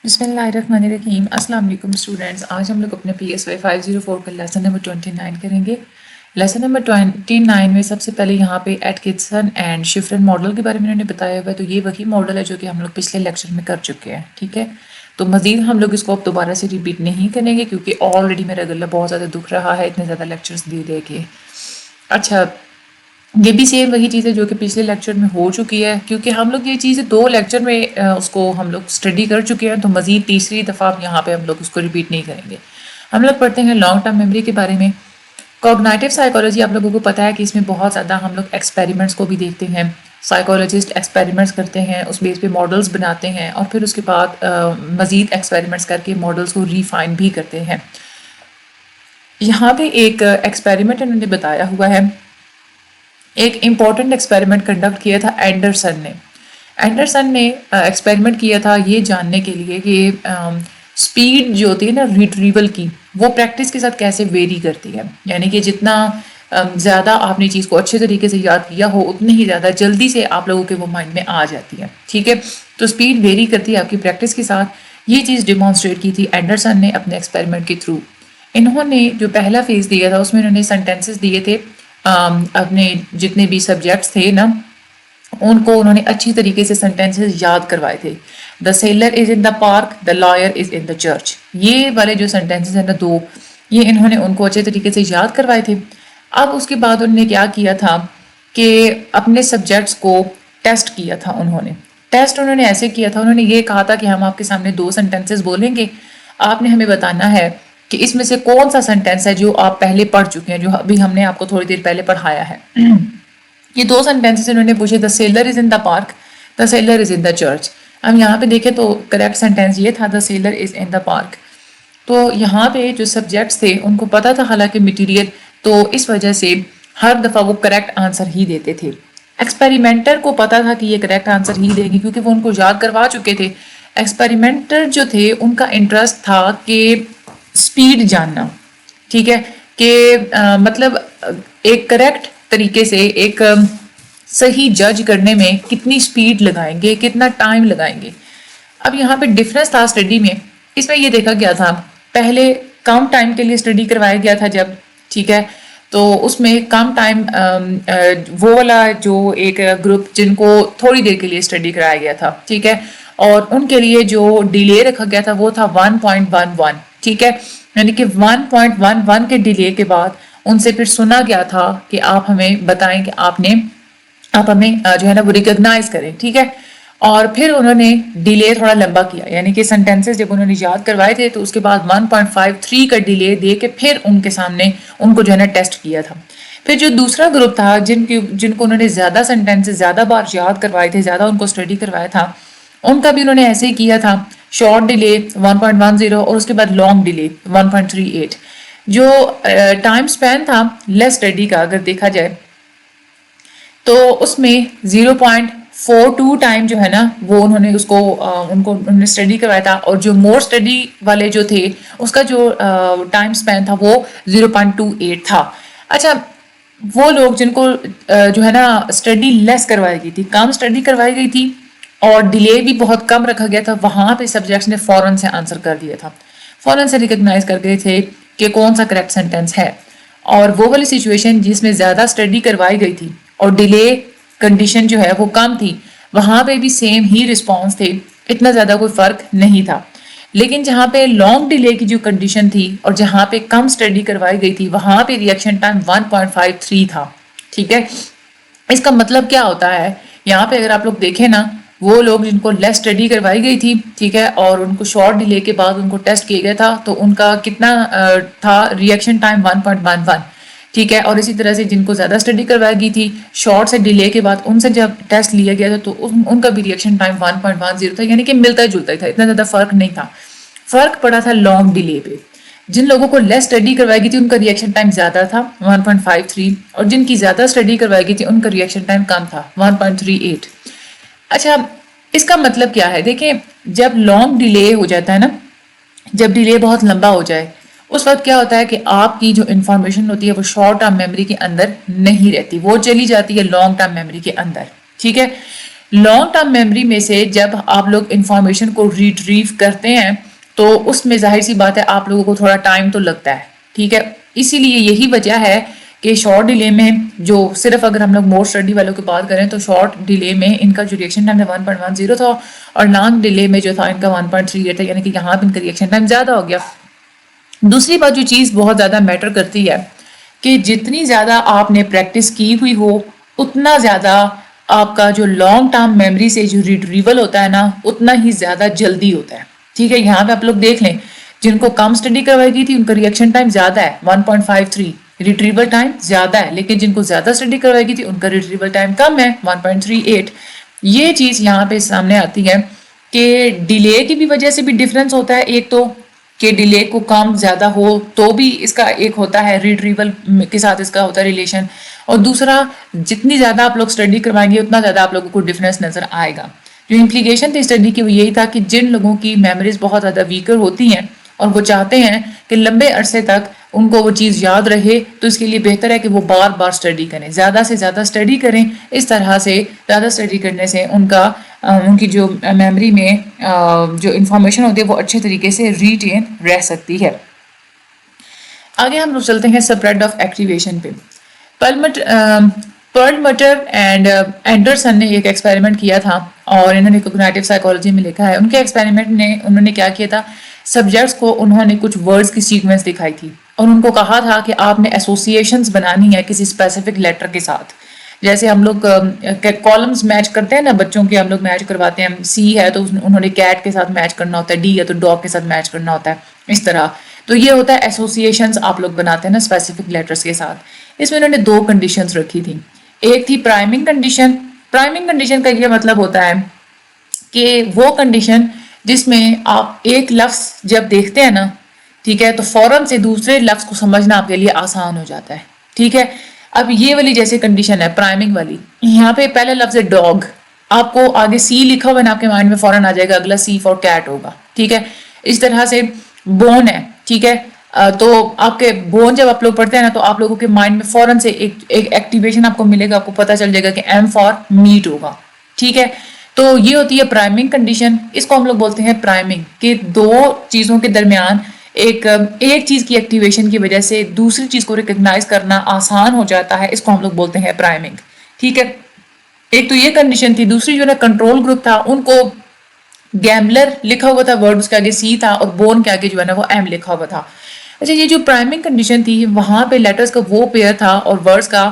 بسم اللہ الرحمن الرحیم۔ السلام علیکم اسٹوڈینٹس، آج ہم لوگ اپنے PSY 504 کا لیسن نمبر 29 کریں گے۔ لیسن نمبر 29 میں سب سے پہلے یہاں پہ ایٹکنسن اینڈ شفرن ماڈل کے بارے میں انہوں نے بتایا ہوا ہے، تو یہ وہی ماڈل ہے جو کہ ہم لوگ پچھلے لیکچر میں کر چکے ہیں، ٹھیک ہے۔ تو مزید ہم لوگ اس کو اب دوبارہ سے ریپیٹ نہیں کریں گے کیونکہ آلریڈی میرا گلا بہت زیادہ دکھ رہا ہے اتنے زیادہ لیکچرز دے کے۔ اچھا، یہ بھی سیم وہی چیز ہے جو کہ پچھلے لیکچر میں ہو چکی ہے، کیونکہ ہم لوگ یہ چیزیں 2 لیکچر میں اس کو ہم لوگ اسٹڈی کر چکے ہیں، تو مزید تیسری دفعہ یہاں پہ ہم لوگ اس کو ریپیٹ نہیں کریں گے۔ ہم لوگ پڑھتے ہیں لانگ ٹرم میموری کے بارے میں۔ کوگنیٹو سائیکالوجی آپ لوگوں کو پتہ ہے کہ اس میں بہت زیادہ ہم لوگ ایکسپیریمنٹس کو بھی دیکھتے ہیں، سائیکالوجسٹ ایکسپیریمنٹس کرتے ہیں، اس بیس پہ ماڈلز بناتے ہیں اور پھر اس کے بعد مزید ایکسپیریمنٹس کر کے ماڈلز کو ریفائن بھی کرتے ہیں۔ یہاں پہ ایک ایکسپیریمنٹ انہوں نے بتایا ہوا ہے، ایک امپورٹنٹ ایکسپیریمنٹ کنڈکٹ کیا تھا اینڈرسن نے ایکسپیریمنٹ کیا تھا یہ جاننے کے لیے کہ سپیڈ جو ہوتی ہے نا ریٹریول کی، وہ پریکٹس کے ساتھ کیسے ویری کرتی ہے، یعنی کہ جتنا زیادہ آپ نے چیز کو اچھے طریقے سے یاد کیا ہو اتنی ہی زیادہ جلدی سے آپ لوگوں کے وہ مائنڈ میں آ جاتی ہے، ٹھیک ہے۔ تو سپیڈ ویری کرتی ہے آپ کی پریکٹس کے ساتھ، یہ چیز ڈیمانسٹریٹ کی تھی اینڈرسن نے اپنے ایکسپیریمنٹ کے تھرو۔ انہوں نے جو پہلا فیز دیا تھا اس میں انہوں نے سینٹینسز دیے تھے، اپنے جتنے بھی سبجیکٹس تھے نا ان کو انہوں نے اچھی طریقے سے سینٹینسز یاد کروائے تھے۔ The sailor is in the park, the lawyer is in the church, یہ والے جو سینٹینسز ہیں نا 2، یہ انہوں نے ان کو اچھے طریقے سے یاد کروائے تھے۔ اب اس کے بعد انہوں نے کیا کیا تھا کہ اپنے سبجیکٹس کو ٹیسٹ کیا تھا۔ انہوں نے ایسے کیا تھا، انہوں نے یہ کہا تھا کہ ہم آپ کے سامنے 2 سینٹینسز بولیں گے، آپ نے ہمیں بتانا ہے کہ اس میں سے کون سا سینٹینس ہے جو آپ پہلے پڑھ چکے ہیں، جو ابھی ہم نے آپ کو تھوڑی دیر پہلے پڑھایا ہے۔ یہ 2 سینٹینسز انہوں نے پوچھے، دا sailor is in the park, the sailor is in the church. اب یہاں پہ دیکھیں تو کریکٹ سینٹینس یہ تھا، دا sailor is in the park. تو یہاں پہ جو سبجیکٹس تھے ان کو پتا تھا حالانکہ مٹیریل، تو اس وجہ سے ہر دفعہ وہ کریکٹ آنسر ہی دیتے تھے۔ ایکسپیریمنٹر کو پتا تھا کہ یہ کریکٹ آنسر ہی دے گی کیونکہ وہ ان کو یاد کروا چکے تھے۔ ایکسپیریمنٹر جو تھے ان کا انٹرسٹ تھا کہ سپیڈ جاننا، ٹھیک ہے، کہ مطلب ایک کریکٹ طریقے سے ایک صحیح جج کرنے میں کتنی سپیڈ لگائیں گے، کتنا ٹائم لگائیں گے۔ اب یہاں پہ ڈفرینس تھا اسٹڈی میں، اس میں یہ دیکھا گیا تھا پہلے کم ٹائم کے لیے اسٹڈی کروایا گیا تھا جب، ٹھیک ہے، تو اس میں کم ٹائم وہ والا جو ایک گروپ جن کو تھوڑی دیر کے لیے اسٹڈی کرایا گیا تھا، ٹھیک ہے، اور ان کے لیے جو ڈیلے رکھا گیا تھا وہ تھا 1.11، ٹھیک ہے، یعنی کہ 1.11 کے ڈیلے کے بعد ان سے پھر سنا گیا تھا کہ آپ ہمیں بتائیں کہ آپ ہمیں جو ہے نا وہ ریکگنائز کریں، ٹھیک ہے۔ اور پھر انہوں نے ڈیلے تھوڑا لمبا کیا، یعنی کہ سینٹینسز جب انہوں نے یاد کروائے تھے تو اس کے بعد 1.53 کا ڈیلے دے کے پھر ان کے سامنے ان کو جو ہے نا ٹیسٹ کیا تھا۔ پھر جو دوسرا گروپ تھا جن کو انہوں نے زیادہ سینٹینسز زیادہ بار یاد کروائے تھے، زیادہ ان کو اسٹڈی کروایا تھا، ان کا بھی انہوں نے ایسے ہی کیا تھا، شارٹ ڈیلے 1.10 اور اس کے بعد لانگ ڈیلے 1.38۔ جو ٹائم سپین تھا لیس اسٹڈی کا اگر دیکھا جائے تو اس میں 0.42 ٹائم جو ہے نا وہ انہوں نے انہوں نے اسٹڈی کروایا تھا، اور جو مور اسٹڈی والے جو تھے اس کا جو ٹائم سپین تھا وہ 0.28 تھا۔ اچھا، وہ لوگ جن کو جو ہے نا اسٹڈی لیس کروائی گئی تھی، کم اسٹڈی کروائی گئی تھی اور ڈیلے بھی بہت کم رکھا گیا تھا، وہاں پہ سبجیکٹس نے فوراً سے آنسر کر دیا تھا، فوراً سے ریکگنائز کر گئے تھے کہ کون سا کریکٹ سینٹینس ہے۔ اور وہ والی سچویشن جس میں زیادہ اسٹڈی کروائی گئی تھی اور ڈیلے کنڈیشن جو ہے وہ کم تھی، وہاں پہ بھی سیم ہی رسپانس تھے، اتنا زیادہ کوئی فرق نہیں تھا۔ لیکن جہاں پہ لانگ ڈیلے کی جو کنڈیشن تھی اور جہاں پہ کم اسٹڈی کروائی گئی تھی وہاں پہ ریئیکشن ٹائم 1.53 تھا، ٹھیک ہے۔ اس کا مطلب کیا ہوتا ہے، یہاں پہ اگر آپ لوگ دیکھیں نا، وہ لوگ جن کو لیس اسٹڈی کروائی گئی تھی، ٹھیک ہے، اور ان کو شارٹ ڈیلے کے بعد ان کو ٹیسٹ کیا گیا تھا تو ان کا کتنا تھا ریئیکشن ٹائم 1.11، ٹھیک ہے، اور اسی طرح سے جن کو زیادہ اسٹڈی کروائی گئی تھی شارٹ سے ڈیلے کے بعد ان سے جب ٹیسٹ لیا گیا تھا تو ان کا بھی ریئیکشن ٹائم 1.10 تھا، یعنی کہ ملتا جلتا ہی تھا، اتنا زیادہ فرق نہیں تھا۔ فرق پڑا تھا لانگ ڈیلے پہ، جن لوگوں کو لیس اسٹڈی کروائی گئی تھی ان کا ریئیکشن ٹائم زیادہ تھا 1.53، اور جن کی زیادہ اسٹڈی کروائی گئی تھی ان کا ریئیکشن ٹائم کم تھا 1.38۔ اچھا، اس کا مطلب کیا ہے، دیکھیں جب لانگ ڈیلے ہو جاتا ہے نا، جب ڈیلے بہت لمبا ہو جائے اس وقت کیا ہوتا ہے کہ آپ کی جو انفارمیشن ہوتی ہے وہ شارٹ ٹرم میموری کے اندر نہیں رہتی، وہ چلی جاتی ہے لانگ ٹرم میموری کے اندر، ٹھیک ہے۔ لانگ ٹرم میموری میں سے جب آپ لوگ انفارمیشن کو ریٹریو کرتے ہیں تو اس میں ظاہر سی بات ہے آپ لوگوں کو تھوڑا ٹائم تو لگتا ہے، ٹھیک ہے. اسی لیے یہی وجہ ہے کہ شارٹ ڈیلے میں جو صرف اگر ہم لوگ مور اسٹڈی والوں کی بات کریں تو شارٹ ڈیلے میں ان کا جو ریئیکشن ٹائم 1.10 تھا اور لانگ ڈیلے میں جو تھا ان کا 1.38 تھا، یعنی کہ یہاں پہ ان کا ریئیکشن ٹائم زیادہ ہو گیا. دوسری بات جو چیز بہت زیادہ میٹر کرتی ہے کہ جتنی زیادہ آپ نے پریکٹس کی ہوئی ہو اتنا زیادہ آپ کا جو لانگ ٹرم میموری سے جو ریٹریول ہوتا ہے نا اتنا ہی زیادہ جلدی ہوتا ہے، ٹھیک ہے. یہاں پہ آپ لوگ دیکھ لیں جن کو کم اسٹڈی کروائی گئی تھی ان کا ریئیکشن ٹائم زیادہ ہے 1.53، ریٹریول ٹائم زیادہ ہے، لیکن جن کو زیادہ اسٹڈی کروائی گئی تھی ان کا ریٹریول ٹائم کم ہے 1.38. یہ چیز یہاں پہ سامنے آتی ہے کہ ڈیلے کی بھی وجہ سے بھی ڈفرینس ہوتا ہے. ایک تو کہ ڈیلے کو کم زیادہ ہو تو بھی اس کا ایک ہوتا ہے ریٹریول کے ساتھ اس کا ہوتا ہے ریلیشن، اور دوسرا جتنی زیادہ آپ لوگ اسٹڈی کروائیں گے اتنا زیادہ آپ لوگوں کو ڈفرینس نظر آئے گا. جو امپلیکیشن تھی اسٹڈی کی وہ یہی تھا کہ جن لوگوں کی میموریز بہت زیادہ ویکر ہوتی ہیں اور وہ چاہتے ہیں کہ لمبے عرصے تک ان کو وہ چیز یاد رہے تو اس کے لیے بہتر ہے کہ وہ بار بار اسٹڈی کریں، زیادہ سے زیادہ اسٹڈی کریں. اس طرح سے زیادہ اسٹڈی کرنے سے ان کی جو میموری میں جو انفارمیشن ہوتی ہے وہ اچھے طریقے سے ریٹین رہ سکتی ہے. آگے ہم لوگ چلتے ہیں اسپریڈ آف ایکٹیویشن پہ. پرلمٹر اینڈ اینڈرسن نے ایک ایکسپیریمنٹ کیا تھا اور انہوں نے کوگنیٹو سائیکالوجی میں لکھا ہے. ان کے ایکسپیریمنٹ نے انہوں نے کیا کیا تھا، سبجیکٹس کو انہوں نے کچھ ورڈز کی سیکوینس دکھائی تھی اور ان کو کہا تھا کہ آپ نے ایسوسیشنز بنانی ہے کسی اسپیسیفک لیٹر کے ساتھ. جیسے ہم لوگ کالمز میچ کرتے ہیں نا، بچوں کے ہم لوگ میچ کرواتے ہیں، سی ہے تو انہوں نے کیٹ کے ساتھ میچ کرنا ہوتا ہے، ڈی ہے تو ڈاگ کے ساتھ میچ کرنا ہوتا ہے، اس طرح. تو یہ ہوتا ہے ایسوسیشنز آپ لوگ بناتے ہیں نا اسپیسیفک لیٹرز کے ساتھ. اس میں انہوں نے 2 کنڈیشنز رکھی تھیں. ایک تھی پرائمنگ کنڈیشن. پرائمنگ کنڈیشن کا یہ مطلب ہوتا ہے کہ وہ کنڈیشن جس میں آپ ایک لفظ جب دیکھتے ہیں نا، ٹھیک ہے، تو فوراً سے دوسرے لفظ کو سمجھنا آپ کے لیے آسان ہو جاتا ہے، ٹھیک ہے. اب یہ والی جیسے کنڈیشن ہے پرائمنگ والی، یہاں پہ پہلا لفظ ہے ڈاگ، آپ کو آگے سی لکھا ہوا نا آپ کے مائنڈ میں فوراً آ جائے گا اگلا سی فار کیٹ ہوگا، ٹھیک ہے. اس طرح سے بون ہے، ٹھیک ہے، تو آپ کے بون جب آپ لوگ پڑھتے ہیں نا تو آپ لوگوں کے مائنڈ میں فوراً سے ایک ایکٹیویشن آپ کو ملے گا، آپ کو پتہ چل جائے گا کہ ایم فار میٹ ہوگا، ٹھیک ہے. تو یہ ہوتی ہے پرائمنگ کنڈیشن. اس کو ہم لوگ بولتے ہیں پرائمنگ، کہ 2 چیزوں کے درمیان ایک چیز کی ایکٹیویشن کی وجہ سے دوسری چیز کو ریکگنائز کرنا آسان ہو جاتا ہے، اس کو ہم لوگ بولتے ہیں پرائمنگ، ٹھیک ہے. ایک تو یہ کنڈیشن تھی. دوسری جو ہے کنٹرول گروپ تھا، ان کو گیمبلر لکھا ہوا تھا، ورڈ اس کے آگے سی تھا اور بون کے آگے جو ہے نا وہ ایم لکھا ہوا تھا. اچھا، یہ جو پرائمنگ کنڈیشن تھی وہاں پہ لیٹرز کا وہ پیئر تھا اور ورڈز کا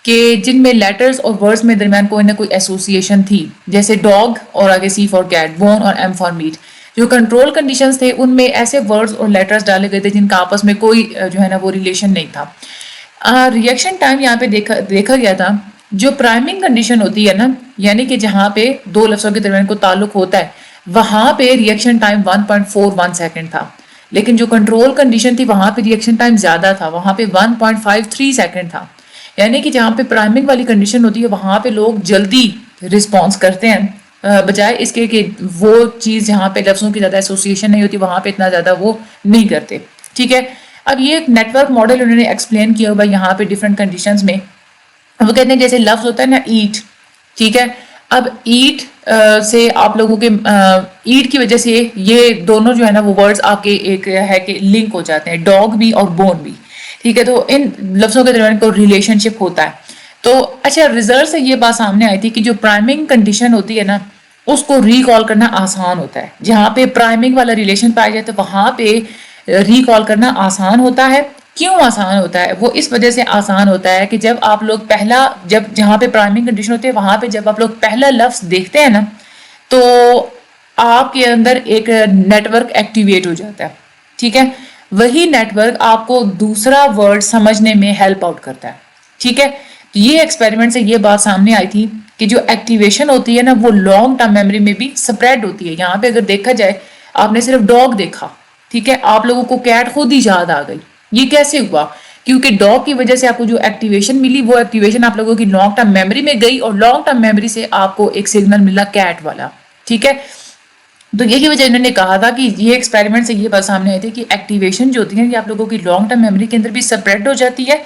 کہ جن میں لیٹرز اور ورڈز میں درمیان کوئی نہ کوئی ایسوسیشن تھی، جیسے ڈاگ اور آگے سی فار کیٹ، بون اور ایم فار میٹ. جو کنٹرول کنڈیشنز تھے ان میں ایسے ورڈز اور لیٹرز ڈالے گئے تھے جن کا آپس میں کوئی جو ہے نا وہ ریلیشن نہیں تھا. ریئیکشن ٹائم یہاں پہ دیکھا گیا تھا. جو پرائمنگ کنڈیشن ہوتی ہے نا، یعنی کہ جہاں پہ 2 لفظوں کے درمیان کوئی تعلق ہوتا ہے، وہاں پہ ریئیکشن ٹائم 1.41 سیکنڈ تھا. لیکن جو کنٹرول کنڈیشن تھی وہاں پہ ریئیکشن ٹائم زیادہ تھا، وہاں پہ 1.53 سیکنڈ تھا. یعنی کہ جہاں پہ پرائمنگ والی کنڈیشن ہوتی ہے وہاں پہ لوگ جلدی رسپانس کرتے ہیں، بجائے اس کے کہ وہ چیز جہاں پہ لفظوں کی زیادہ ایسوسیشن نہیں ہوتی وہاں پہ اتنا زیادہ وہ نہیں کرتے، ٹھیک ہے. اب یہ ایک نیٹ ورک ماڈل انہوں نے ایکسپلین کیا ہوا یہاں پہ ڈفرینٹ کنڈیشنز میں. وہ کہتے ہیں جیسے لفظ ہوتا ہے نا ایٹ، ٹھیک ہے. اب ایٹ سے آپ لوگوں کے ایٹ کی وجہ سے یہ دونوں جو ہے نا وہ ورڈز آپ کے ایک ہے کہ لنک ہو جاتے ہیں، ڈاگ بھی اور بون بھی، ٹھیک ہے. تو ان لفظوں کے درمیان کوئی ریلیشن شپ ہوتا ہے. تو اچھا، ریزلٹ سے یہ بات سامنے آئی تھی کہ جو پرائمنگ کنڈیشن ہوتی ہے نا اس کو ریکال کرنا آسان ہوتا ہے. جہاں پہ پرائمنگ والا ریلیشن پایا جاتا ہے وہاں پہ ریکال کرنا آسان ہوتا ہے. کیوں آسان ہوتا ہے؟ وہ اس وجہ سے آسان ہوتا ہے کہ جب آپ لوگ جہاں پہ پرائمنگ کنڈیشن ہوتی ہے وہاں پہ جب آپ لوگ پہلا لفظ دیکھتے ہیں نا تو آپ کے اندر ایک نیٹ ورک ایکٹیویٹ ہو جاتا ہے، ٹھیک ہے. وہی نیٹ ورک آپ کو دوسرا ورڈ سمجھنے میں ہیلپ آؤٹ کرتا ہے، ٹھیک ہے. یہ ایکسپیریمنٹ سے یہ بات سامنے آئی تھی کہ جو ایکٹیویشن ہوتی ہے نا وہ لانگ ٹرم میموری میں بھی سپریڈ ہوتی ہے. یہاں پہ اگر دیکھا جائے آپ نے صرف ڈاگ دیکھا، ٹھیک ہے، آپ لوگوں کو کیٹ خود ہی یاد آ گئی. یہ کیسے ہوا؟ کیونکہ ڈاگ کی وجہ سے آپ کو جو ایکٹیویشن ملی وہ ایکٹیویشن آپ لوگوں کی لانگ ٹرم میموری میں گئی اور لانگ ٹرم میموری سے آپ کو ایک سگنل ملا کیٹ والا، ٹھیک ہے. تو یہی وجہ انہوں نے کہا تھا کہ یہ ایکسپیریمنٹ سے یہ بات سامنے آئی تھی کہ ایکٹیویشن جو ہوتی ہے یہ آپ لوگوں کی لانگ ٹرم میموری کے اندر بھی سپریڈ ہو جاتی ہے،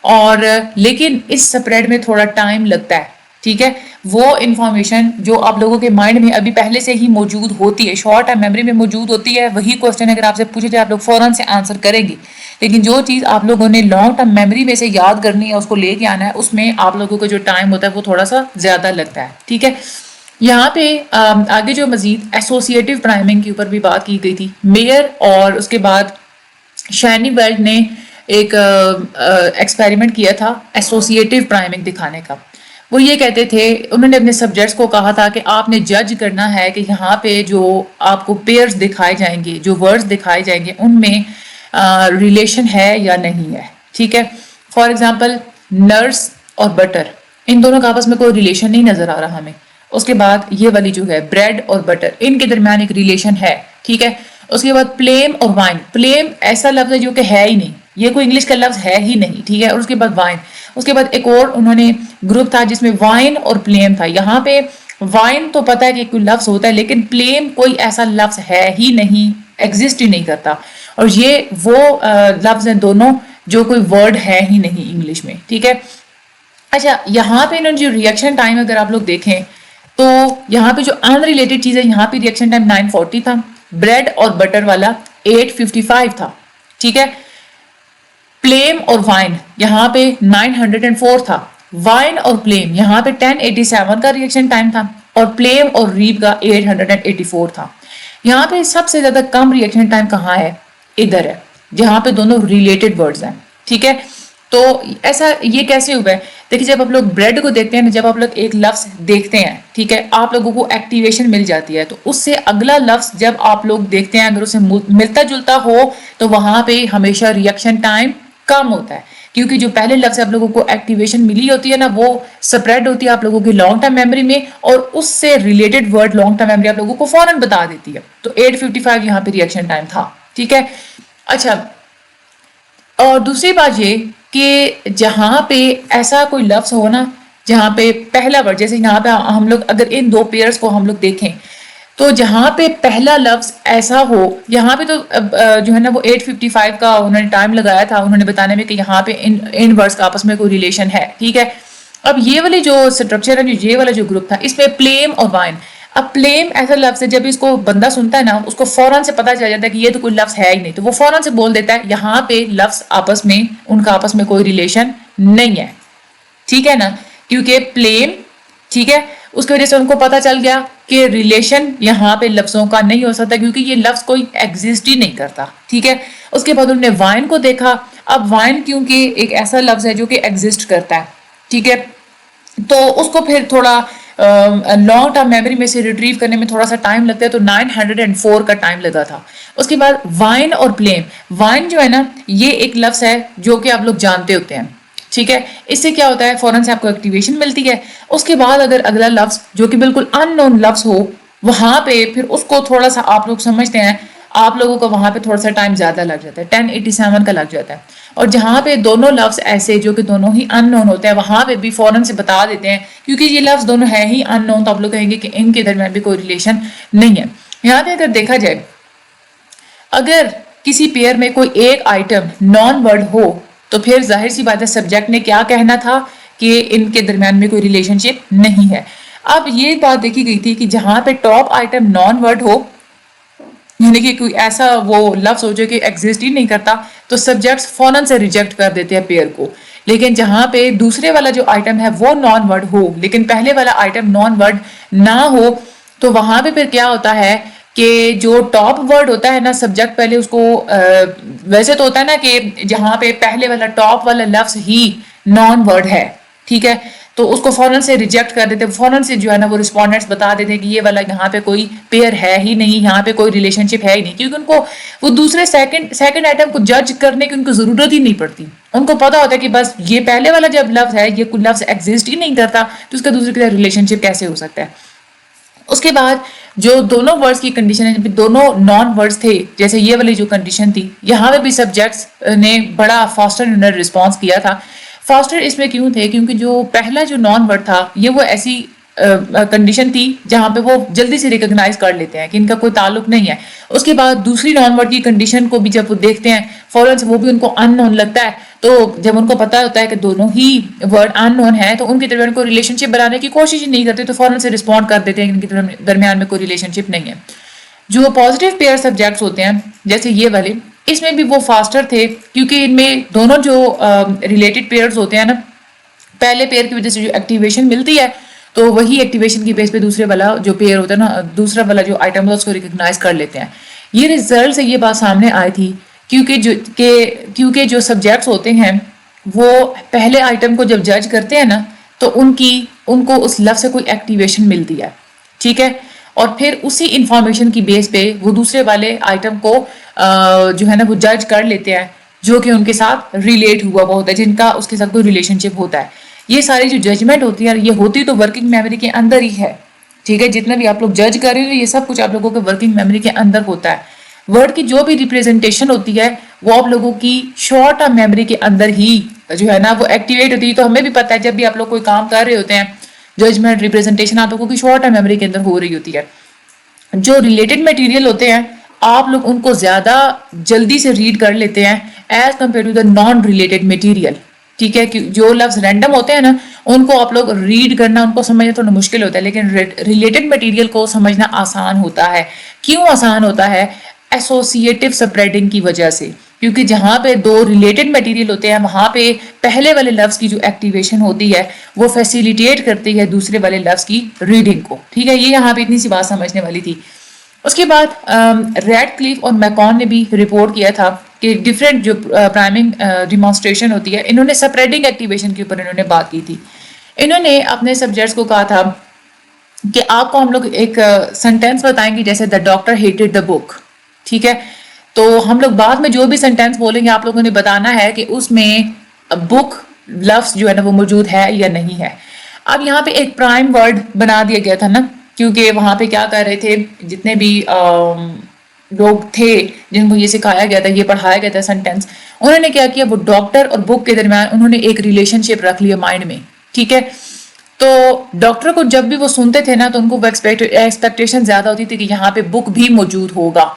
اور لیکن اس سپریڈ میں تھوڑا ٹائم لگتا ہے. ٹھیک ہے. وہ انفارمیشن جو آپ لوگوں کے مائنڈ میں ابھی پہلے سے ہی موجود ہوتی ہے, شارٹ ٹرم میموری میں موجود ہوتی ہے, وہی کوسچن اگر آپ سے پوچھے جائے آپ لوگ فوراً سے آنسر کریں گے. لیکن جو چیز آپ لوگوں نے لانگ ٹرم میموری میں سے یاد کرنی ہے, اس کو لے کے آنا ہے, اس میں آپ لوگوں کا جو ٹائم ہوتا ہے وہ تھوڑا سا زیادہ لگتا ہے. ٹھیک ہے. یہاں پہ آگے جو مزید ایسوسیٹیو پرائمنگ کے اوپر بھی بات کی گئی تھی. میئر اور اس کے بعد شینی ویلڈ نے ایک ایکسپیریمنٹ کیا تھا ایسوسیٹیو پرائمنگ دکھانے کا. وہ یہ کہتے تھے, انہوں نے اپنے سبجیکٹس کو کہا تھا کہ آپ نے جج کرنا ہے کہ یہاں پہ جو آپ کو پیئرز دکھائے جائیں گے, جو ورڈز دکھائے جائیں گے, ان میں ریلیشن ہے یا نہیں ہے. ٹھیک ہے. فار ایگزامپل نرس اور بٹر, ان دونوں کا آپس میں کوئی ریلیشن نہیں نظر آ رہا ہمیں. اس کے بعد یہ والی جو ہے بریڈ اور بٹر, ان کے درمیان ایک ریلیشن ہے. ٹھیک ہے. اس کے بعد پلیم اور وائن, پلیم ایسا لفظ ہے جو کہ ہے ہی نہیں, یہ کوئی انگلش کا لفظ ہے ہی نہیں. ٹھیک ہے. اور اس کے بعد وائن, اس کے بعد ایک اور انہوں نے گروپ تھا جس میں وائن اور پلیم تھا. یہاں پہ وائن تو پتہ ہے کہ کوئی لفظ ہوتا ہے, لیکن پلیم کوئی ایسا لفظ ہے ہی نہیں, ایگزسٹ ہی نہیں کرتا. اور یہ وہ لفظ ہیں دونوں جو کوئی ورڈ ہے ہی نہیں انگلش میں. ٹھیک ہے. اچھا, یہاں پہ انہوں نے جو ریئیکشن ٹائم اگر آپ لوگ دیکھیں تو یہاں پہ جو ان ریلیٹڈ چیز ہے, یہاں پہ ریئیکشن ٹائم 940 تھا, بریڈ اور بٹر والا 855 تھا. ٹھیک ہے. پلیم اور وائن یہاں پہ 904 تھا. وائن اور پلیم یہاں پہ 1087 کا ریئیکشن ٹائم تھا, اور پلیم اور ریب کا 884 تھا. یہاں پہ سب سے زیادہ کم ریئیکشن ٹائم کہاں ہے؟ ادھر ہے, جہاں پہ دونوں ریلیٹڈ ورڈز ہیں. ٹھیک ہے. تو ایسا یہ کیسے ہوا ہے؟ دیکھیے, جب آپ لوگ بریڈ کو دیکھتے ہیں, جب آپ لوگ ایک لفظ دیکھتے ہیں, ٹھیک ہے, آپ لوگوں کو ایکٹیویشن مل جاتی ہے, تو اس سے اگلا لفظ جب آپ لوگ دیکھتے ہیں اگر اسے ملتا جلتا ہو تو وہاں پہ ہمیشہ ریئیکشن ٹائم کم ہوتا ہے, کیونکہ جو پہلے لفظ آپ لوگوں کو ایکٹیویشن ملی ہوتی ہے نا, وہ سپریڈ ہوتی ہے آپ لوگوں کی لانگ ٹرم میموری میں, اور اس سے related word long term memory آپ لوگوں کو فوراً بتا دیتی ہے. تو 855 یہاں پہ ریئیکشن ٹائم تھا. ٹھیک ہے. اچھا, اور دوسری بات یہ کہ جہاں پہ ایسا کوئی لفظ ہو نا جہاں پہ پہلا ورڈ, جیسے یہاں پہ ہم لوگ اگر ان دو پیئرز کو ہم لوگ دیکھیں تو جہاں پہ پہلا لفظ ایسا ہو, یہاں پہ تو جو ہے نا وہ 855 کا انہوں نے ٹائم لگایا تھا انہوں نے بتانے میں کہ یہاں پہ ان ورڈز کا آپس میں کوئی ریلیشن ہے. ٹھیک ہے. اب یہ والی جو اسٹرکچر ہے, یہ والا جو گروپ تھا, اس میں پلیم اور وائن. اب پلیم ایسا لفظ ہے جب اس کو بندہ سنتا ہے نا, اس کو فوراً سے پتا چل جاتا ہے کہ یہ تو کوئی لفظ ہے ہی نہیں, تو وہ فوراً سے بول دیتا ہے یہاں پہ لفظ آپس میں ان کا آپس میں کوئی ریلیشن نہیں ہے. ٹھیک ہے نا, کیونکہ پلیم, ٹھیک ہے, اس کی وجہ سے ان کو پتا چل گیا کہ ریلیشن یہاں پہ لفظوں کا نہیں ہو سکتا کیونکہ یہ لفظ کوئی ایگزسٹ ہی نہیں کرتا. ٹھیک ہے. اس کے بعد انہوں نے وائن کو دیکھا. اب وائن کیونکہ ایک ایسا لفظ ہے جو کہ ایگزسٹ کرتا ہے, ٹھیک ہے, تو اس کو پھر تھوڑا لانگ ٹرم میموری میں سے ریٹریو کرنے میں تھوڑا سا ٹائم لگتا ہے, تو 904 کا ٹائم لگا تھا. اس کے بعد وائن اور پلیم, وائن جو ہے نا یہ ایک لفظ ہے جو کہ آپ لوگ جانتے ہوتے ہیں. ٹھیک ہے. اس سے کیا ہوتا ہے, فوراً سے آپ کو ایکٹیویشن ملتی ہے. اس کے بعد اگر اگلا لفظ جو کہ بالکل ان نون لفظ ہو, وہاں پہ پھر اس کو تھوڑا سا آپ لوگ سمجھتے ہیں, آپ لوگوں کو وہاں پہ تھوڑا سا ٹائم زیادہ لگ جاتا ہے, 1087 کا لگ جاتا ہے. اور جہاں پہ دونوں لفظ ایسے جو کہ دونوں ہی ان نون ہوتے ہیں, وہاں پہ بھی فوراً سے بتا دیتے ہیں کیونکہ یہ لفظ دونوں ہیں ہی ان نون, تو آپ لوگ کہیں گے کہ ان کے درمیان بھی کوئی ریلیشن نہیں ہے. یہاں پہ اگر دیکھا جائے, اگر کسی پیئر میں کوئی ایک آئٹم نان ورڈ ہو تو پھر ظاہر سی بات ہے سبجیکٹ نے کیا کہنا تھا کہ ان کے درمیان میں کوئی ریلیشن شپ نہیں ہے. اب یہ بات دیکھی گئی تھی کہ جہاں پہ ٹاپ آئٹم نان ورڈ ہو, یعنی کہ کوئی ایسا وہ لفظ ہو جو کہ ایگزسٹ ہی نہیں کرتا, تو سبجیکٹس فوراً سے ریجیکٹ کر دیتے ہیں پیئر کو. لیکن جہاں پہ دوسرے والا جو آئٹم ہے وہ نان ورڈ ہو لیکن پہلے والا آئٹم نان ورڈ نہ ہو, تو وہاں پہ پھر کیا ہوتا ہے کہ جو ٹاپ ورڈ ہوتا ہے نا, سبجیکٹ پہلے اس کو ویسے تو ہوتا ہے نا کہ جہاں پہ پہلے والا ٹاپ والا لفظ ہی نان ورڈ ہے, ٹھیک ہے, تو اس کو فوراً سے ریجیکٹ کر دیتے, فوراً سے جو ہے نا وہ رسپونڈنٹس بتا دیتے کہ یہ والا یہاں پہ کوئی پیئر ہے ہی نہیں, یہاں پہ کوئی ریلیشن شپ ہے ہی نہیں, کیونکہ ان کو وہ دوسرے سیکنڈ آئٹم کو جج کرنے کی ان کو ضرورت ہی نہیں پڑتی. ان کو پتا ہوتا ہے کہ بس یہ پہلے والا جب لفظ ہے یہ کوئی لفظ ایگزسٹ ہی نہیں کرتا, تو اس کا دوسرے کے ساتھ ریلیشن شپ کیسے ہو سکتا ہے. اس کے بعد جو دونوں ورڈز کی کنڈیشن ہے, دونوں نان ورڈز تھے, جیسے یہ والی جو کنڈیشن تھی, یہاں پہ بھی سبجیکٹس نے بڑا فاسٹر رسپانس کیا تھا. فاسٹر اس میں کیوں تھے, کیونکہ جو پہلا جو نان ورڈ تھا یہ وہ ایسی کنڈیشن تھی جہاں پہ وہ جلدی سے ریکگنائز کر لیتے ہیں کہ ان کا کوئی تعلق نہیں ہے. اس کے بعد دوسری نان ورڈ کی کنڈیشن کو بھی جب وہ دیکھتے ہیں فوراً سے وہ بھی ان کو ان نون لگتا ہے. تو جب ان کو پتا ہوتا ہے کہ دونوں ہی ورڈ ان نون ہے تو ان کے درمیان کوئی ریلیشن شپ بنانے کی کوشش ہی نہیں کرتے, تو فوراً سے رسپونڈ کر دیتے ہیں کہ ان کے درمیان میں کوئی ریلیشن شپ نہیں ہے. جو پازیٹیو پیئر سبجیکٹس ہوتے ہیں جیسے یہ والے, اس میں بھی وہ فاسٹر تھے کیونکہ ان میں دونوں جو ریلیٹڈ پیئرز ہوتے ہیں نا, پہلے پیئر کی وجہ سے جو ایکٹیویشن ملتی ہے تو وہی ایکٹیویشن کی بیس پہ دوسرے والا جو پیئر ہوتا ہے نا, دوسرا والا جو آئٹم ہوتا ہے اس کو ریکگنائز کر لیتے ہیں. یہ ریزلٹ سے یہ بات سامنے آئی تھی کیونکہ جو سبجیکٹس ہوتے ہیں وہ پہلے آئٹم کو جب جج کرتے ہیں نا تو ان کو اس لفظ سے کوئی ایکٹیویشن ملتی ہے, ٹھیک ہے, اور پھر اسی انفارمیشن کی بیس پہ وہ دوسرے والے آئٹم کو جو ہے نا وہ جج کر لیتے ہیں جو کہ ان کے ساتھ ریلیٹ ہوا ہوا ہوتا ہے, جن کا اس کے ساتھ کوئی ریلیشن شپ ہوتا ہے. یہ ساری جو ججمنٹ ہوتی ہے یہ ہوتی تو ورکنگ میموری کے اندر ہی ہے, ٹھیک ہے. جتنا بھی آپ لوگ جج کر رہے ہو یہ سب کچھ آپ لوگوں کے ورکنگ میموری کے اندر ہوتا ہے. ورڈ کی جو بھی ریپریزنٹیشن ہوتی ہے وہ آپ لوگوں کی شارٹ ٹرم میموری کے اندر ہی جو ہے نا وہ ایکٹیویٹ ہوتی ہے. تو ہمیں بھی پتہ ہے جب بھی آپ لوگ کوئی کام کر رہے ہوتے ہیں ججمنٹ ریپریزنٹیشن آپ لوگوں کی شارٹ ٹرم میموری کے اندر ہو رہی ہوتی ہے. جو ریلیٹڈ میٹیریل ہوتے ہیں آپ لوگ ان کو زیادہ جلدی سے ریڈ کر لیتے ہیں as compare to the non related material, ٹھیک ہے. جو لفظ رینڈم ہوتے ہیں نا ان کو آپ لوگ ریڈ کرنا, ان کو سمجھنا تھوڑا مشکل ہوتا ہے, لیکن ریلیٹڈ میٹیریل کو سمجھنا آسان ہوتا ہے. کیوں آسان ہوتا ہے؟ ایسوسیٹیو سپریڈنگ کی وجہ سے, کیونکہ جہاں پہ دو ریلیٹڈ میٹیریل ہوتے ہیں وہاں پہ پہلے والے لفظ کی جو ایکٹیویشن ہوتی ہے وہ فیسیلیٹیٹ کرتی ہے دوسرے والے لفظ کی ریڈنگ کو, ٹھیک ہے. یہ یہاں پہ اتنی سی بات سمجھنے والی تھی. اس کے بعد ریڈ کلیف اور میکون نے بھی رپورٹ کیا تھا کہ ڈفرینٹ جو پرائمنگ ڈیمانسٹریشن ہوتی ہے انہوں نے سپریڈنگ ایکٹیویشن کے اوپر انہوں نے بات کی تھی. انہوں نے اپنے سبجیکٹس کو کہا تھا کہ آپ کو ہم لوگ ایک سینٹینس بتائیں گے جیسے دا ڈاکٹر ہیٹڈ دا بک, ٹھیک ہے. تو ہم لوگ بعد میں جو بھی سینٹینس بولیں گے آپ لوگوں نے بتانا ہے کہ اس میں بک لفظ جو ہے نا وہ موجود ہے یا نہیں ہے. اب یہاں پہ ایک پرائم ورڈ بنا دیا گیا تھا نا, کیونکہ وہاں پہ کیا کر رہے تھے جتنے بھی لوگ تھے جن کو یہ سکھایا گیا تھا, یہ پڑھایا گیا تھا سینٹینس, انہوں نے کیا کیا, وہ ڈاکٹر اور بک کے درمیان انہوں نے ایک ریلیشن شپ رکھ لیا مائنڈ میں, ٹھیک ہے. تو ڈاکٹر کو جب بھی وہ سنتے تھے نا تو ان کو ایکسپیکٹیشن زیادہ ہوتی تھی کہ یہاں پہ بک بھی موجود ہوگا.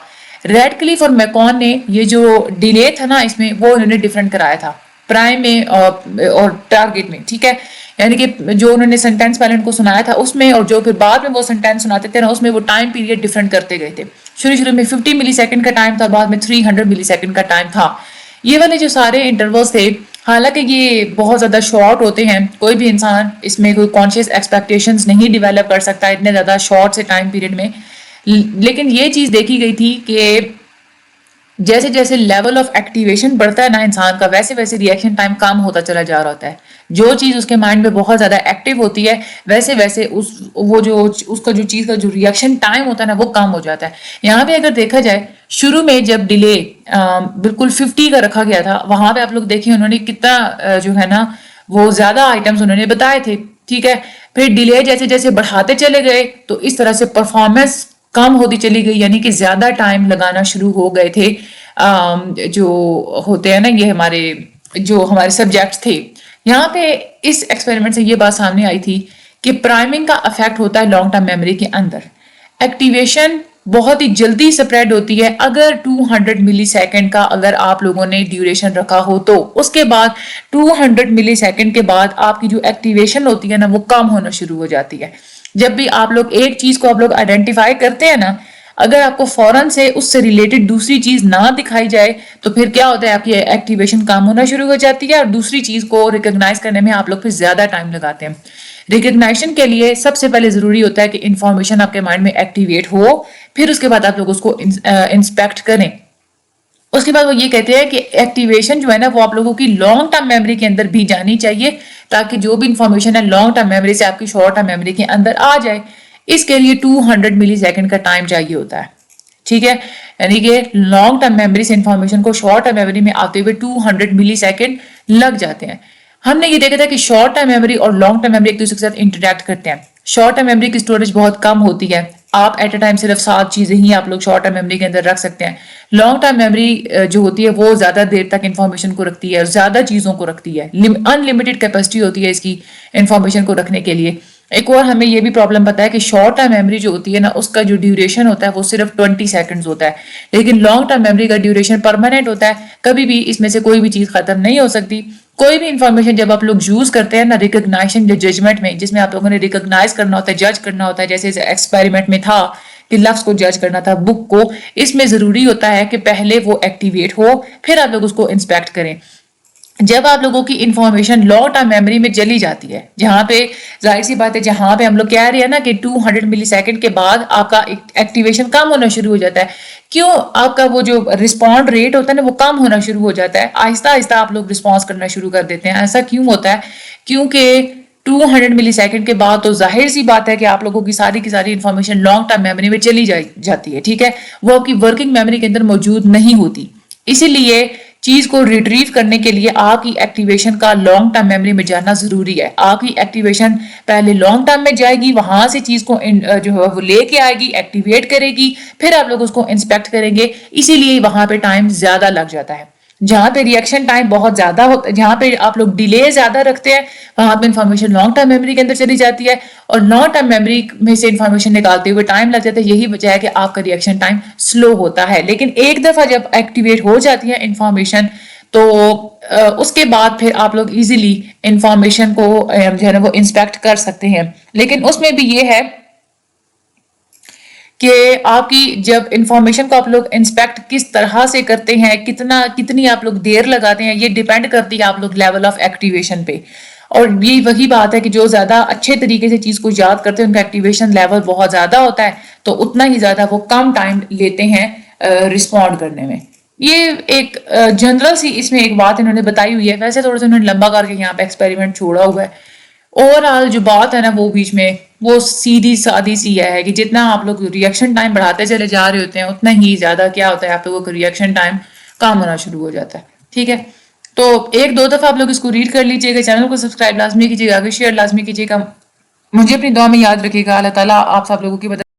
ریڈ کلیف اور میکون نے یہ جو ڈیلے تھا نا اس میں وہ انہوں نے ڈیفرنٹ کرایا تھا پرائم میں اور ٹارگیٹ میں, ٹھیک ہے. یعنی کہ جو انہوں نے سینٹینس پہلے ان کو سنایا تھا اس میں اور جو پھر بعد میں وہ سینٹینس سناتے تھے نا اس میں وہ ٹائم پیریڈ ڈیفرنٹ کرتے گئے تھے. شروع میں 50 ملی سیکنڈ کا ٹائم تھا, بعد میں 300 ملی سیکنڈ کا ٹائم تھا. یہ والے جو سارے انٹرولز تھے حالانکہ یہ بہت زیادہ شارٹ ہوتے ہیں, کوئی بھی انسان اس میں کوئی کانشیس ایکسپیکٹیشنز نہیں ڈیولپ کر سکتا اتنے زیادہ شارٹ سے ٹائم پیریڈ میں. لیکن یہ چیز دیکھی گئی تھی کہ جیسے جیسے لیول آف ایکٹیویشن بڑھتا ہے نا انسان کا ویسے ویسے ریئیکشن ٹائم کم ہوتا چلا جا رہا ہوتا ہے. جو چیز اس کے مائنڈ میں بہت زیادہ ایکٹیو ہوتی ہے ویسے ویسے اس کا جو چیز کا جو ریئیکشن ٹائم ہوتا ہے نا وہ کم ہو جاتا ہے. یہاں پہ اگر دیکھا جائے شروع میں جب ڈیلے بالکل 50 کا رکھا گیا تھا وہاں پہ آپ لوگ دیکھیں انہوں نے کتنا جو ہے نا وہ زیادہ آئٹمس انہوں نے بتائے تھے, ٹھیک ہے. پھر ڈیلے جیسے جیسے بڑھاتے چلے گئے تو اس طرح سے پرفارمنس کم ہوتی چلی گئی, یعنی کہ زیادہ ٹائم لگانا شروع ہو گئے تھے جو ہوتے ہیں نا یہ ہمارے سبجیکٹس تھے. یہاں پہ اس ایکسپیریمنٹ سے یہ بات سامنے آئی تھی کہ پرائمنگ کا افیکٹ ہوتا ہے لانگ ٹرم میموری کے اندر. ایکٹیویشن بہت ہی جلدی سپریڈ ہوتی ہے اگر 200 ملی سیکنڈ کا اگر آپ لوگوں نے ڈیوریشن رکھا ہو تو اس کے بعد 200 ملی سیکنڈ کے بعد آپ کی جو ایکٹیویشن ہوتی ہے نا وہ کم ہونا شروع ہو جاتی ہے. جب بھی آپ لوگ ایک چیز کو آپ لوگ آئیڈینٹیفائی کرتے ہیں نا اگر آپ کو فوراً سے اس سے ریلیٹڈ دوسری چیز نہ دکھائی جائے تو پھر کیا ہوتا ہے آپ کی ایکٹیویشن کم ہونا شروع ہو جاتی ہے اور دوسری چیز کو ریکگنائز کرنے میں آپ لوگ پھر زیادہ ٹائم لگاتے ہیں. ریکگنائزیشن کے لیے سب سے پہلے ضروری ہوتا ہے کہ انفارمیشن آپ کے مائنڈ میں ایکٹیویٹ ہو, پھر اس کے بعد آپ لوگ اس کو انسپیکٹ کریں. اس کے بعد وہ یہ کہتے ہیں کہ ایکٹیویشن جو ہے نا وہ آپ لوگوں کی لانگ ٹرم میموری کے اندر بھی جانی چاہیے تاکہ جو بھی انفارمیشن ہے لانگ ٹرم میموری سے آپ کی شارٹ ٹرم میموری کے اندر آ جائے. اس کے لیے 200 ملی سیکنڈ کا ٹائم چاہیے ہوتا ہے, ٹھیک ہے. یعنی کہ لانگ ٹرم میموری سے انفارمیشن کو شارٹ ٹرم میموری میں آتے ہوئے 200 ملی سیکنڈ لگ جاتے ہیں. ہم نے یہ دیکھا تھا کہ شارٹ ٹرم میموری اور لانگ ٹرم میموری ایک دوسرے کے ساتھ انٹریکٹ کرتے ہیں. شارٹ ٹرم میموری کی اسٹوریج بہت کم ہوتی ہے, آپ ایٹ اے ٹائم صرف 7 چیزیں ہی آپ لوگ شارٹ ٹرم میموری کے اندر رکھ سکتے ہیں. لانگ ٹرم میموری جو ہوتی ہے وہ زیادہ دیر تک انفارمیشن کو رکھتی ہے اور زیادہ چیزوں کو رکھتی ہے, ان لمیٹڈ کیپیسٹی ہوتی ہے اس کی انفارمیشن کو رکھنے کے لیے. ایک اور ہمیں یہ بھی پرابلم پتا ہے کہ شارٹ ٹرم میموری جو ہوتی ہے نا اس کا جو ڈیوریشن ہوتا ہے وہ صرف 20 سیکنڈز ہوتا ہے، لیکن لانگ ٹرم میموری کا ڈیوریشن پرماننٹ ہوتا ہے، کبھی بھی اس میں سے کوئی بھی چیز ختم نہیں ہو سکتی۔ کوئی بھی انفارمیشن جب آپ لوگ یوز کرتے ہیں نا ریکگنائزیشن یا ججمنٹ میں، جس میں آپ لوگوں نے ریکگنائز کرنا ہوتا ہے، جج کرنا ہوتا ہے، جیسے ایکسپیریمنٹ میں تھا کہ لفظ کو جج کرنا تھا، بک کو، اس میں ضروری ہوتا ہے کہ پہلے وہ ایکٹیویٹ ہو پھر آپ لوگ اس کو انسپیکٹ کریں۔ جب آپ لوگوں کی انفارمیشن لانگ ٹرم میموری میں چلی جاتی ہے، جہاں پہ ظاہر سی بات ہے جہاں پہ ہم لوگ کہہ رہے ہیں نا کہ 200 ملی سیکنڈ کے بعد آپ کا ایکٹیویشن کم ہونا شروع ہو جاتا ہے، کیوں؟ آپ کا وہ جو رسپونڈ ریٹ ہوتا ہے نا وہ کم ہونا شروع ہو جاتا ہے، آہستہ آہستہ آپ لوگ رسپانس کرنا شروع کر دیتے ہیں۔ ایسا کیوں ہوتا ہے؟ کیونکہ 200 ملی سیکنڈ کے بعد تو ظاہر سی بات ہے کہ آپ لوگوں کی ساری انفارمیشن لانگ ٹرم میموری میں چلی جاتی ہے، ٹھیک ہے، وہ آپ کی ورکنگ میموری کے اندر موجود نہیں ہوتی۔ اسی لیے چیز کو ریٹریو کرنے کے لیے آپ کی ایکٹیویشن کا لانگ ٹرم میموری میں جانا ضروری ہے۔ آپ کی ایکٹیویشن پہلے لانگ ٹرم میں جائے گی، وہاں سے چیز کو جو ہے وہ لے کے آئے گی، ایکٹیویٹ کرے گی، پھر آپ لوگ اس کو انسپیکٹ کریں گے، اسی لیے وہاں پہ ٹائم زیادہ لگ جاتا ہے۔ جہاں پہ ریئیکشن ٹائم بہت زیادہ ہوتا ہے، جہاں پہ آپ لوگ ڈیلے زیادہ رکھتے ہیں، وہاں پہ انفارمیشن لانگ ٹرم میموری کے اندر چلی جاتی ہے، اور لانگ ٹرم میموری میں سے انفارمیشن نکالتے ہوئے ٹائم لگ جاتا ہے۔ یہی وجہ ہے کہ آپ کا ریئیکشن ٹائم سلو ہوتا ہے، لیکن ایک دفعہ جب ایکٹیویٹ ہو جاتی ہے انفارمیشن تو اس کے بعد پھر آپ لوگ ایزیلی انفارمیشن کو جو ہے نا وہ انسپیکٹ کر سکتے ہیں۔ لیکن اس میں بھی یہ ہے کہ آپ کی جب انفارمیشن کو آپ لوگ انسپیکٹ کس طرح سے کرتے ہیں، کتنی آپ لوگ دیر لگاتے ہیں، یہ ڈیپینڈ کرتی ہے آپ لوگ لیول آف ایکٹیویشن پہ۔ اور یہ وہی بات ہے کہ جو زیادہ اچھے طریقے سے چیز کو یاد کرتے ہیں ان کا ایکٹیویشن لیول بہت زیادہ ہوتا ہے، تو اتنا ہی زیادہ وہ کم ٹائم لیتے ہیں رسپونڈ کرنے میں۔ یہ ایک جنرل سی اس میں ایک بات انہوں نے بتائی ہوئی ہے، ویسے تھوڑا سا انہوں نے لمبا کر کے یہاں پہ ایکسپیریمنٹ چھوڑا ہوا ہے۔ اوور آل جو بات ہے نا وہ بیچ میں وہ سیدھی سادی سی ہے کہ جتنا آپ لوگ ریئیکشن ٹائم بڑھاتے چلے جا رہے ہوتے ہیں اتنا ہی زیادہ کیا ہوتا ہے آپ لوگوں کا ریئیکشن ٹائم کم ہونا شروع ہو جاتا ہے، ٹھیک ہے۔ تو ایک دو دفعہ آپ لوگ اس کو ریڈ کر لیجیے گا، چینل کو سبسکرائب لازمی کیجیے گا، آگے شیئر لازمی کیجیے گا، مجھے اپنی دعا میں یاد رکھیے گا۔ اللہ تعالیٰ آپ سب لوگوں کی